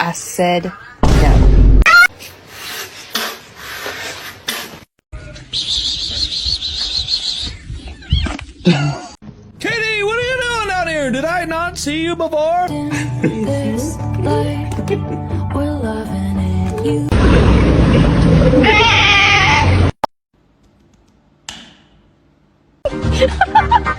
I said no. Katie, what are you doing out here? Did I not see you before? This life, we're loving it. You